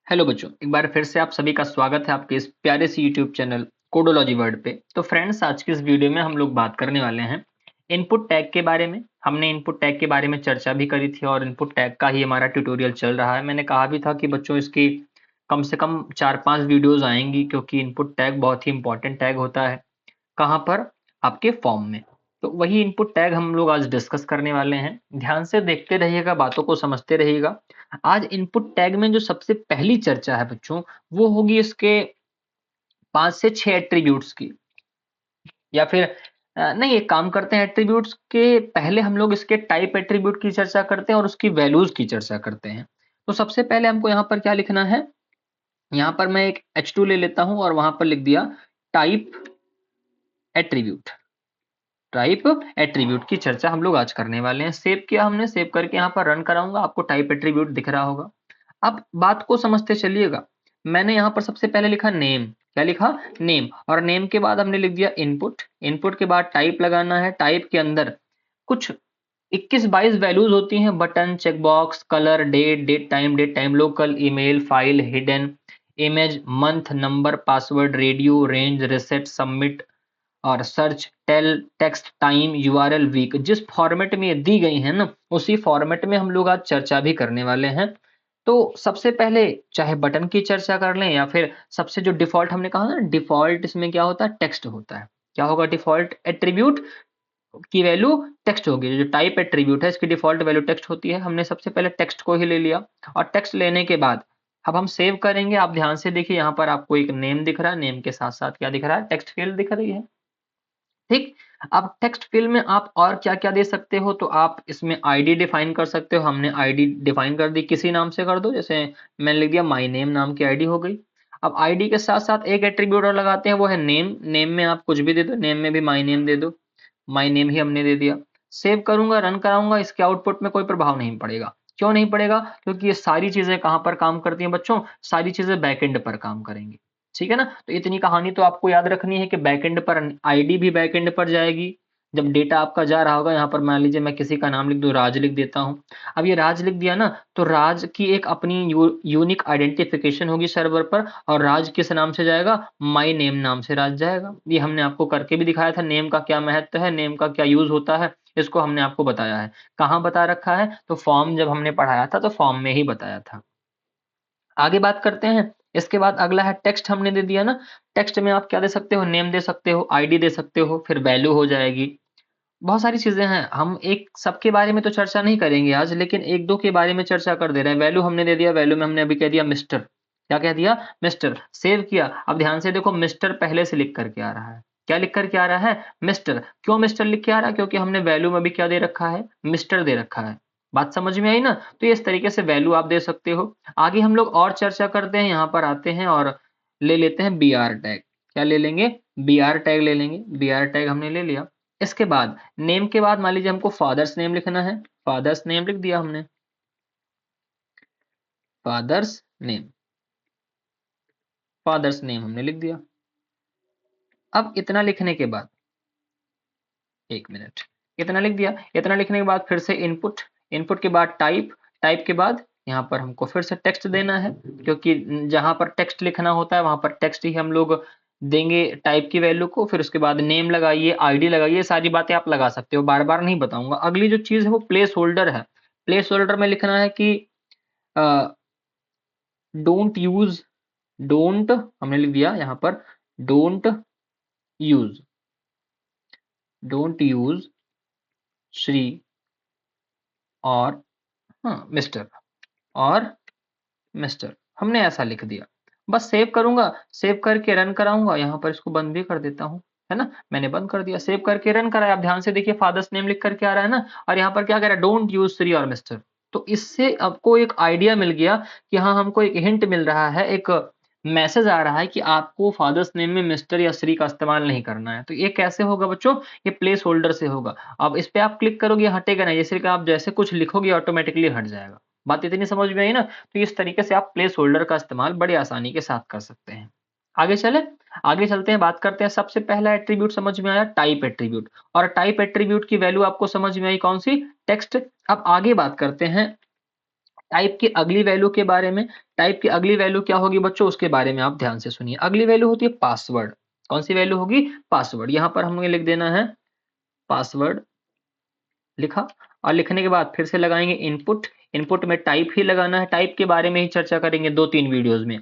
Hello बच्चों, एक बार फिर से आप सभी का स्वागत है आपके इस प्यारे से यूट्यूब चैनल कोडोलॉजी वर्ल्ड पे। तो फ्रेंड्स, आज की इस वीडियो में हम लोग बात करने वाले हैं इनपुट टैग के बारे में। हमने इनपुट टैग के बारे में चर्चा भी करी थी और इनपुट टैग का ही हमारा ट्यूटोरियल चल रहा है। मैंने कहा भी था कि बच्चों इसकी कम से कम 4-5 वीडियोस आएंगी, क्योंकि इनपुट टैग बहुत ही इंपॉर्टेंट टैग होता है। कहाँ पर? आपके फॉर्म में। तो वही इनपुट टैग हम लोग आज डिस्कस करने वाले हैं। ध्यान से देखते रहिएगा, बातों को समझते रहिएगा। आज इनपुट टैग में जो सबसे पहली चर्चा है बच्चों, वो होगी इसके 5 से 6 एट्रीब्यूट्स की। या फिर नहीं, एक काम करते हैं, एट्रीब्यूट्स के पहले हम लोग इसके टाइप एट्रीब्यूट की चर्चा करते हैं और उसकी वैल्यूज की चर्चा करते हैं। तो सबसे पहले हमको यहाँ पर क्या लिखना है? यहाँ पर मैं एक H2 ले लेता हूँ और वहां पर लिख दिया टाइप एट्रीब्यूट। टाइप एट्रीब्यूट की चर्चा हम लोग आज करने वाले हैं। सेव किया हमने, सेव करके यहाँ पर रन कराऊंगा, आपको टाइप एट्रीब्यूट दिख रहा होगा। अब बात को समझते चलिएगा। मैंने यहाँ पर सबसे पहले लिखा नेम। क्या लिखा? नेम। और नेम के बाद हमने लिख दिया इनपुट। इनपुट के बाद टाइप लगाना है। टाइप के अंदर कुछ 21-22 वैल्यूज होती हैं: button, checkbox, colour, date time, local, email, file, hidden, image, month, number, password, radio, range, reset, submit और search, tel, text, time, URL, week. जिस फॉर्मेट में ये दी गई है ना, उसी फॉर्मेट में हम लोग आज चर्चा भी करने वाले हैं। तो सबसे पहले चाहे बटन की चर्चा कर लें या फिर सबसे जो डिफॉल्ट हमने कहा ना, डिफॉल्ट इसमें क्या होता है? टेक्स्ट होता है। क्या होगा? डिफॉल्ट एट्रीब्यूट की वैल्यू टेक्स्ट होगी। जो टाइप एट्रीब्यूट है इसकी डिफॉल्ट वैल्यू टेक्स्ट होती है। हमने सबसे पहले टेक्स्ट को ही ले लिया और टेक्स्ट लेने के बाद अब हम सेव करेंगे। आप ध्यान से देखिए, यहाँ पर आपको एक नेम दिख रहा है, नेम के साथ साथ क्या दिख रहा है? टेक्स्ट फील्ड दिख रही है। ठीक। अब टेक्स्ट फील्ड में आप और क्या-क्या दे सकते हो? तो आप इसमें आईडी डिफाइन कर सकते हो। हमने आईडी डिफाइन कर दी, किसी नाम से कर दो, जैसे मैंने लिख दिया माय नेम नाम की आईडी हो गई। अब आईडी के साथ-साथ एक एट्रीब्यूट और लगाते हैं, वो है नेम। नेम में आप कुछ भी दे दो, नेम में भी माय नेम दे दो। माय नेम ही हमने दे दिया। सेव करूंगा, रन कराऊंगा, इसके आउटपुट में कोई प्रभाव नहीं पड़ेगा। क्यों नहीं पड़ेगा? क्योंकि ये सारी चीजें कहां पर काम करती हैं बच्चों? सारी चीजें बैकएंड पर काम करेंगी। ठीक है ना? तो इतनी कहानी तो आपको याद रखनी है कि बैकएंड पर आईडी भी बैकएंड पर जाएगी। जब डेटा आपका जा रहा होगा, यहाँ पर मान लीजिए मैं किसी का नाम लिख दूं, राज लिख देता हूं। अब ये राज लिख दिया ना, तो राज की एक अपनी यूनिक आइडेंटिफिकेशन होगी सर्वर पर, और राज किस नाम से जाएगा? माय नेम नाम से राज जाएगा। ये हमने आपको करके भी दिखाया था। नेम का क्या महत्व है, नेम का क्या यूज होता है, इसको हमने आपको बताया है। कहाँ बता रखा है? तो फॉर्म जब हमने पढ़ाया था तो फॉर्म में ही बताया था। आगे बात करते हैं। इसके बाद अगला है टेक्स्ट। हमने दे दिया ना। टेक्स्ट में आप क्या दे सकते हो? नेम दे सकते हो, आईडी दे सकते हो, फिर वैल्यू हो जाएगी। बहुत सारी चीजें हैं। हम एक सबके बारे में तो चर्चा नहीं करेंगे आज, लेकिन एक दो के बारे में चर्चा कर दे रहे हैं। वैल्यू हमने दे दिया। वैल्यू में हमने अभी कह दिया मिस्टर। क्या कह दिया? मिस्टर। सेव किया। अब ध्यान से देखो, मिस्टर पहले से लिख करके आ रहा है। क्या लिख करके आ रहा है? मिस्टर। क्यों मिस्टर लिख के आ रहा है? क्योंकि हमने वैल्यू में भी क्या दे रखा है? मिस्टर दे रखा है। बात समझ में आई ना? तो ये इस तरीके से वैल्यू आप दे सकते हो। आगे हम लोग और चर्चा करते हैं। यहाँ पर आते हैं और ले लेते हैं बी आर टैग। क्या ले लेंगे? बी आर टैग ले लेंगे। बी आर टैग हमने ले लिया। इसके बाद नेम के बाद मान लीजिए हमको फादर्स नेम लिखना है। फादर्स नेम लिख दिया हमने। Father's name. फादर्स नेम हमने लिख दिया। अब इतना लिखने के बाद, एक मिनट, इतना लिख दिया। इतना लिखने के बाद फिर से इनपुट। इनपुट के बाद टाइप। टाइप के बाद यहाँ पर हमको फिर से टेक्स्ट देना है, क्योंकि जहां पर टेक्स्ट लिखना होता है वहां पर टेक्स्ट ही हम लोग देंगे टाइप की वैल्यू को। फिर उसके बाद नेम लगाइए, आईडी लगाइए, सारी बातें आप लगा सकते हो, बार बार नहीं बताऊंगा। अगली जो चीज है वो प्लेस होल्डर है। प्लेस होल्डर में लिखना है कि डोंट यूज। डोंट हमने लिख दिया यहाँ पर। Don't use. Don't use Shri और हाँ मिस्टर, और मिस्टर हमने ऐसा लिख दिया। बस सेव करूंगा, सेव करके रन कराऊंगा। यहाँ पर इसको बंद भी कर देता हूँ, है ना? मैंने बंद कर दिया, सेव करके रन कराया। आप ध्यान से देखिए, फादर्स नेम लिख करके आ रहा है ना, और यहाँ पर क्या कह रहा है? डोंट यूज श्री और मिस्टर। तो इससे आपको एक आइडिया मिल गया कि हाँ, हमको एक हिंट मिल रहा है, एक मैसेज आ रहा है कि आपको फादर्स नेम में मिस्टर या श्री का इस्तेमाल नहीं करना है। तो ये कैसे होगा बच्चों? ये प्लेस होल्डर से होगा। अब इस पे आप क्लिक करोगे, हटेगा नहीं, जैसे कि आप जैसे कुछ लिखोगे ऑटोमेटिकली हट जाएगा। बात इतनी समझ में आई ना? तो इस तरीके से आप प्लेस होल्डर का इस्तेमाल बड़ी आसानी के साथ कर सकते हैं। आगे चले, आगे चलते हैं, बात करते हैं। सबसे पहला एट्रीब्यूट समझ में आया, टाइप एट्रीब्यूट। और टाइप एट्रीब्यूट की वैल्यू आपको समझ में आई, कौन सी? टेक्स्ट। अब आगे बात करते हैं टाइप की अगली वैल्यू के बारे में, टाइप की अगली वैल्यू क्या होगी बच्चों, उसके बारे में आप ध्यान से सुनिए। अगली वैल्यू होती है पासवर्ड। कौन सी वैल्यू होगी, पासवर्ड। यहाँ पर हमें लिख देना है पासवर्ड, लिखा, और लिखने के बाद फिर से लगाएंगे इनपुट। इनपुट में टाइप ही लगाना है, टाइप के बारे में ही चर्चा करेंगे 2-3 वीडियोस में।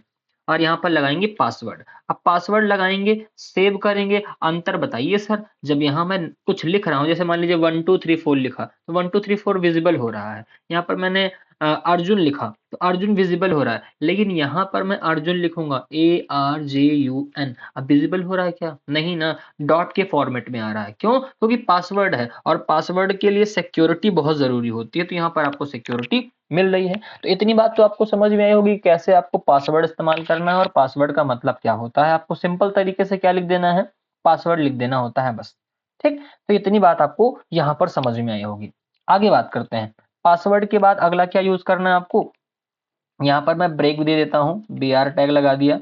और यहाँ पर लगाएंगे पासवर्ड। अब पासवर्ड लगाएंगे, सेव करेंगे। अंतर बताइए सर, जब यहाँ मैं कुछ लिख रहा हूँ, जैसे मान लीजिए 1 2 3 4 लिखा, तो 1 2 3 4 विजिबल हो रहा है। यहाँ पर मैंने अर्जुन लिखा तो अर्जुन विजिबल हो रहा है, लेकिन यहाँ पर मैं अर्जुन लिखूंगा ARJUN, अब विजिबल हो रहा है क्या, नहीं ना, डॉट के फॉर्मेट में आ रहा है। क्यों, क्योंकि पासवर्ड है, और पासवर्ड के लिए सिक्योरिटी बहुत जरूरी होती है, तो यहाँ पर आपको सिक्योरिटी मिल रही है। तो इतनी बात तो आपको समझ में आई होगी कैसे आपको पासवर्ड इस्तेमाल करना है और पासवर्ड का मतलब क्या होता है। आपको सिंपल तरीके से क्या लिख देना है, पासवर्ड लिख देना होता है बस। ठीक, तो इतनी बात आपको यहाँ पर समझ में आई होगी। आगे बात करते हैं, पासवर्ड के बाद अगला क्या यूज करना है आपको। यहाँ पर मैं ब्रेक दे देता हूँ, BR टैग लगा दिया,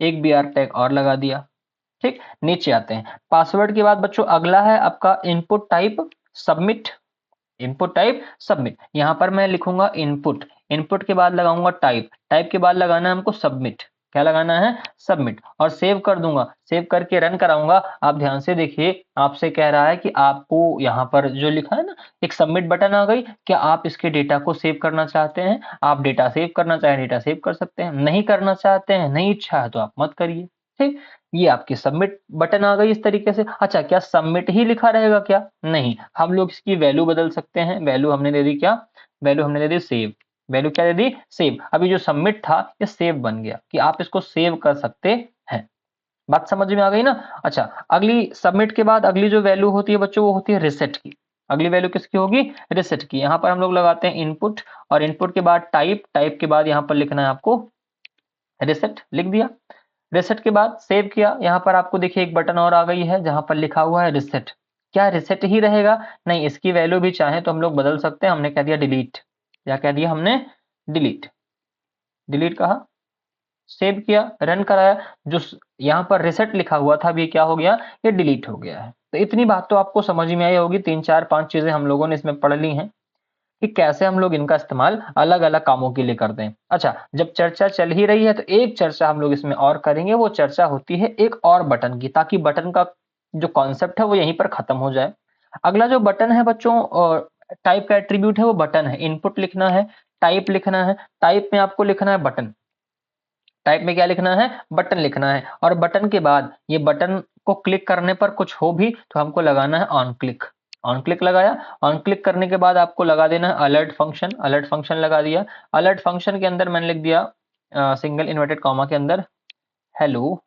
एक BR टैग और लगा दिया। ठीक, नीचे आते हैं। पासवर्ड के बाद बच्चों अगला है आपका input type submit. Input type submit, यहां पर मैं लिखूंगा इनपुट, इनपुट के बाद लगाऊंगा टाइप, टाइप के बाद लगाना है हमको सबमिट। क्या लगाना है, सबमिट, और सेव कर दूंगा। सेव करके रन कराऊंगा। आप ध्यान से देखिए, आपसे कह रहा है कि आपको यहाँ पर जो लिखा है ना, एक सबमिट बटन आ गई। क्या आप इसके डेटा को सेव करना चाहते हैं, आप डेटा सेव करना चाहें डेटा सेव कर सकते हैं, नहीं करना चाहते हैं, नहीं इच्छा है तो आप मत करिए। ठीक, ये आपकी सबमिट बटन आ गई इस तरीके से। अच्छा, क्या सबमिट ही लिखा रहेगा क्या, नहीं, हम लोग इसकी वैल्यू बदल सकते हैं। वैल्यू हमने दे दी क्या, वैल्यू हमने दे दी सेव। वैल्यू क्या दे दी, सेव। अभी जो सबमिट था ये सेव बन गया, कि आप इसको सेव कर सकते हैं। बात समझ में आ गई ना। अच्छा, अगली सबमिट के बाद अगली जो वैल्यू होती है बच्चों, वो होती है रिसेट की। अगली वैल्यू किसकी होगी, रिसेट की। यहाँ पर हम लोग लगाते हैं इनपुट, और इनपुट के बाद टाइप, टाइप के बाद यहाँ पर लिखना है आपको रिसेट, लिख दिया। रिसेट के बाद सेव किया। यहाँ पर आपको देखिए एक बटन और आ गई है जहां पर लिखा हुआ है रिसेट। क्या रिसेट ही रहेगा, नहीं, इसकी वैल्यू भी चाहे तो हम लोग बदल सकते हैं। हमने कह दिया डिलीट, क्या कह दिया हमने, डिलीट। डिलीट कहा, सेव किया, रन कराया। जो यहाँ पर रिसेट लिखा हुआ था अभी क्या हो गया, ये डिलीट हो गया है। तो इतनी बात तो आपको समझ में आई होगी। 3 4 5 चीजें हम लोगों ने इसमें पढ़ ली हैं कि कैसे हम लोग इनका इस्तेमाल अलग अलग कामों के लिए करते हैं। अच्छा, जब चर्चा चल ही रही है तो एक चर्चा हम लोग इसमें और करेंगे। वो चर्चा होती है एक और बटन की, ताकि बटन का जो कॉन्सेप्ट है वो यहीं पर खत्म हो जाए। अगला जो बटन है बच्चों, और टाइप का एट्रीब्यूट है, वो बटन है। इनपुट लिखना है, टाइप लिखना है। टाइप में आपको लिखना है बटन, टाइप में क्या लिखना है, बटन लिखना है। और बटन के बाद ये बटन को क्लिक करने पर कुछ हो भी तो हमको लगाना है ऑन क्लिक। ऑन क्लिक लगाया, ऑन क्लिक करने के बाद आपको लगा देना है अलर्ट फंक्शन। अलर्ट फंक्शन लगा दिया। अलर्ट फंक्शन के अंदर मैंने लिख दिया सिंगल इन्वर्टेड कॉमा के अंदर हेलो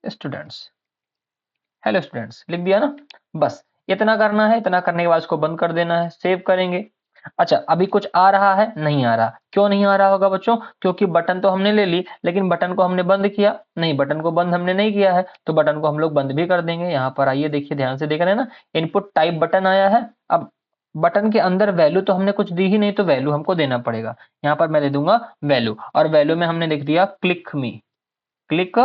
स्टूडेंट्स, हेलो स्टूडेंट्स लिख दिया ना। बस इतना करना है। इतना करने के बाद इसको बंद कर देना है, सेव करेंगे। अच्छा, अभी कुछ आ रहा है, नहीं आ रहा। क्यों नहीं आ रहा होगा बच्चों, क्योंकि बटन तो हमने ले ली, लेकिन बटन को हमने बंद किया नहीं, बटन को बंद हमने नहीं किया है, तो बटन को हम लोग बंद भी कर देंगे। यहाँ पर आइए देखिए, ध्यान से देख रहे हैं ना, इनपुट टाइप बटन आया है। अब बटन के अंदर वैल्यू तो हमने कुछ दी ही नहीं, तो वैल्यू हमको देना पड़ेगा। यहाँ पर मैं दे दूंगा वैल्यू, और वैल्यू में हमने लिख दिया क्लिक मी, क्लिक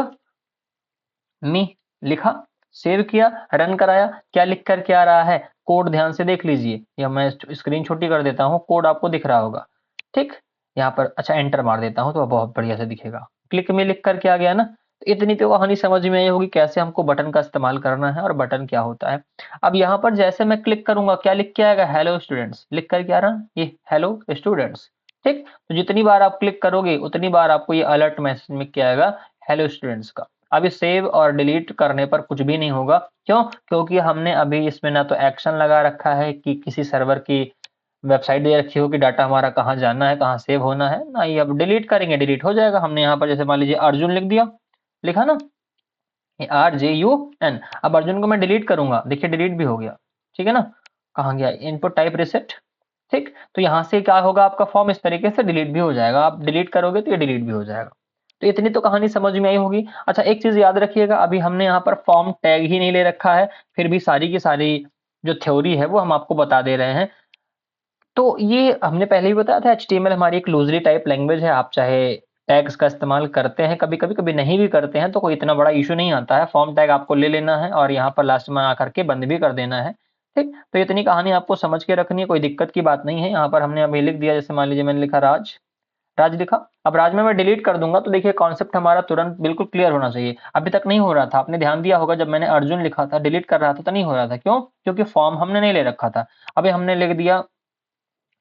मी लिखा, सेव किया, रन कराया। क्या लिख कर के आ रहा है, कोड ध्यान से देख लीजिए, या मैं स्क्रीन छोटी कर देता हूँ, कोड आपको दिख रहा होगा। ठीक, यहाँ पर अच्छा एंटर मार देता हूँ तो बहुत बढ़िया से दिखेगा। क्लिक में लिख कर के आ गया ना। तो इतनी तो कहानी समझ में आई होगी कैसे हमको बटन का इस्तेमाल करना है और बटन क्या होता है। अब यहाँ पर जैसे मैं क्लिक करूंगा, क्या लिख के आएगा, हेलो स्टूडेंट्स लिख कर के आ रहा, ये हेलो स्टूडेंट्स। ठीक, तो जितनी बार आप क्लिक करोगे उतनी बार आपको ये अलर्ट मैसेज में क्या आएगा, हेलो स्टूडेंट्स का। अभी सेव और डिलीट करने पर कुछ भी नहीं होगा। क्यों, क्योंकि हमने अभी इसमें ना तो एक्शन लगा रखा है कि किसी सर्वर की वेबसाइट दे रखी हो कि डाटा हमारा कहाँ जाना है, कहाँ सेव होना है, ना ही अब डिलीट करेंगे डिलीट हो जाएगा। हमने यहाँ पर जैसे मान लीजिए अर्जुन लिख दिया, लिखा ना, RJUN। अब अर्जुन को मैं डिलीट करूंगा, देखिए डिलीट भी हो गया। ठीक है ना, कहाँ गया, इनपुट टाइप रिसेट। ठीक, तो यहाँ से क्या होगा, आपका फॉर्म इस तरीके से डिलीट भी हो जाएगा। आप डिलीट करोगे तो ये डिलीट भी हो जाएगा। तो इतनी तो कहानी समझ में आई होगी। अच्छा, एक चीज याद रखिएगा, अभी हमने यहाँ पर फॉर्म टैग ही नहीं ले रखा है, फिर भी सारी की सारी जो थ्योरी है वो हम आपको बता दे रहे हैं। तो ये हमने पहले ही बताया था, एचटीएमएल हमारी एक लूजली टाइप लैंग्वेज है। आप चाहे टैग्स का इस्तेमाल करते हैं कभी कभी, कभी नहीं भी करते हैं, तो कोई इतना बड़ा इशू नहीं आता है। फॉर्म टैग आपको ले लेना है और यहाँ पर लास्ट में आकर के बंद भी कर देना है। ठीक, तो इतनी कहानी आपको समझ के रखनी है, कोई दिक्कत की बात नहीं है। यहाँ पर हमने अभी लिख दिया, जैसे मान लीजिए मैंने लिखा राज, राज लिखा। अब राज में मैं डिलीट कर दूंगा तो देखिए कॉन्सेप्ट हमारा तुरंत बिल्कुल क्लियर होना चाहिए। अभी तक नहीं हो रहा था, आपने ध्यान दिया होगा जब मैंने अर्जुन लिखा था डिलीट कर रहा था तो नहीं हो रहा था, क्यों? क्योंकि फॉर्म हमने नहीं ले रखा था। अभी हमने लिख दिया,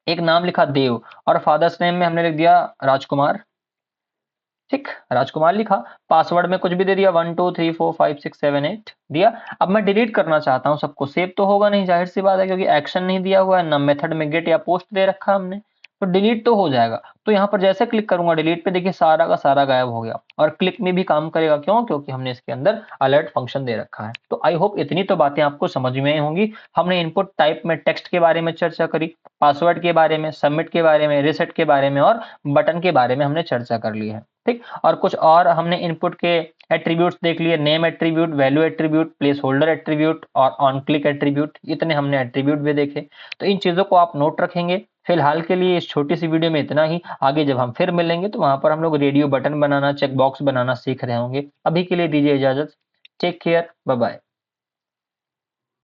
एक नाम लिखा देव और फादर्स नेम में हमने लिख दिया राजकुमार। ठीक, राजकुमार लिखा। पासवर्ड में कुछ भी दे दिया 1 2 3 4 5 6 7 8 दिया। अब मैं डिलीट करना चाहता हूं सबको, सेव तो होगा नहीं, जाहिर सी बात है, क्योंकि एक्शन नहीं दिया हुआ है ना, मेथड में गेट या पोस्ट दे रखा हमने, तो डिलीट तो हो जाएगा। तो यहाँ पर जैसे क्लिक करूंगा डिलीट पे, देखिए सारा का सारा गायब हो गया। और क्लिक में भी काम करेगा, क्यों? क्योंकि हमने इसके अंदर अलर्ट फंक्शन दे रखा है। तो आई होप इतनी तो बातें आपको समझ में आई होंगी। हमने इनपुट टाइप में टेक्स्ट के बारे में चर्चा करी, पासवर्ड के बारे में, सबमिट के बारे में, रिसेट के बारे में और बटन के बारे में हमने चर्चा कर ली है। ठीक, और कुछ और हमने इनपुट के एट्रीब्यूट्स देख लिए, name attribute, value attribute, place holder attribute और ऑन क्लिक एट्रीब्यूट, इतने हमने एट्रीब्यूट भी देखे। तो इन चीजों को आप नोट रखेंगे। फिलहाल के लिए इस छोटी सी वीडियो में इतना ही। आगे जब हम फिर मिलेंगे तो वहां पर हम लोग रेडियो बटन बनाना, चेक बॉक्स बनाना सीख रहे होंगे। अभी के लिए दीजिए इजाजत। Take care, bye bye.